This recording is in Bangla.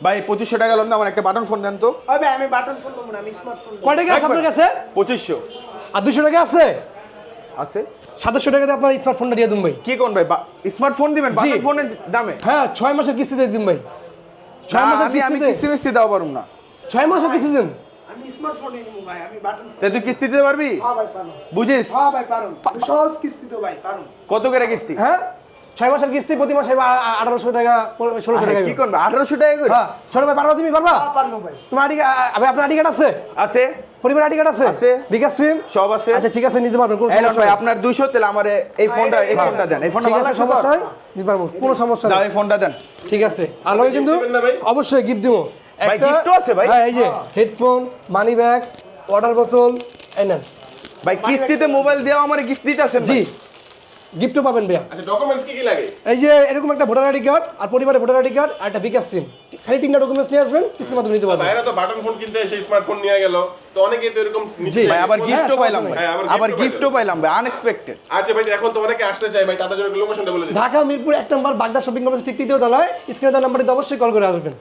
ভাই 2500 টাকা লোন আমার একটা বাটন ফোন দেন তো। ওই ভাই আমি বাটন ফোন নেব না, আমি স্মার্টফোন নেব। কয় টাকা আছে আপনার কাছে? 2500 আর 200 টাকা আছে? আছে। 2700 টাকাতে আপনার স্মার্টফোনটা দিয়ে দিন ভাই। কি কোন ভাই স্মার্টফোন দিবেন বাটন ফোনের দামে? হ্যাঁ 6 মাসের কিস্তিতে দিন ভাই। 6 মাসের আমি কিস্তিতে। কিস্তি দাও পারুম না। 6 মাসের কিস্তি দিন। আমি স্মার্টফোন নেব ভাই, আমি বাটন ফোন। তুই কিস্তি দিতে পারবি? হ্যাঁ ভাই পারুম। বুঝিস? হ্যাঁ ভাই পারুম। সহজ কিস্তি তো ভাই পারুম। কত করে কিস্তি? হ্যাঁ 6 মাসের কিস্তি প্রতি মাসে 1800 টাকা 1600 টাকা। কি করবে 1800 টাকা করে? হ্যাঁ ছোট ভাই পারবা, তুমি পারবা? হ্যাঁ পারুম ভাই। তোমার আইডি আপনার আইডি কার্ড আছে? আছে। পরিবার আইডি কার্ড আছে? আছে। বিকাশ সিম সব আছে। আচ্ছা ঠিক আছে নিতে পারবেন, কোনো এই লোন সমস্যা ভাই নেই। আপনার 200 তেল আমারে এই ফোনটা দেন। এই ফোনটা ঠিক ভালো আছে, লাগছে তো? সমস্যা নাই, নিতে পারবো, কোনো সমস্যা দাও নেই। এই ফোনটা দেন। ঠিক আছে আর লগে কিন্তু দিবেন না ভাই? অবশ্যই গিফট দিব। ভাই, gift-ও আছে ভাই? হ্যাঁ এই যে হেডফোন, মানি ব্যাগ, ওয়াটার বোতল এই নেন। ভাই কিস্তিতে মোবাইল দিও আমারে গিফট দিতেছেন জি ভাই? গিফটও পাবেন ভাইয়া। আচ্ছা ডকুমেন্টস কি কি লাগে? এই যে এরকম একটা ভোটার আইডি কার্ড আর পরিবারের ভোটার আইডি কার্ড আর একটা বিকাশ সিম, খালি 3টা ডকুমেন্টস নিয়ে আসবেন, কিস্তির মাধ্যমে নিতে পারবেন। ভাইরা তো বাটন ফোন কিনতে এসে স্মার্টফোন নিয়ে গেল, তো অনেকেই তো এরকম নিতে জি। চায়। ভাই আবার হ্যাঁ, গিফটও সমস্যা পাইলাম নেই। ভাই। হ্যাঁ, আবার আবার gift-ও গিফটও পাইলাম ভাই আনএক্সপেক্টেড। আচ্ছা ভাই এখন তো অনেকে আসতে চায় ভাই, তাদের জন্য লোকেশনটা বলে দিন। ঢাকা মিরপুর 1 নম্বর বাগদা শপিং কমপ্লেক্স ঠিক 3য় তলায়, স্ক্রিনে দেওয়া নাম্বারে অবশ্যই কল করে আসবেন।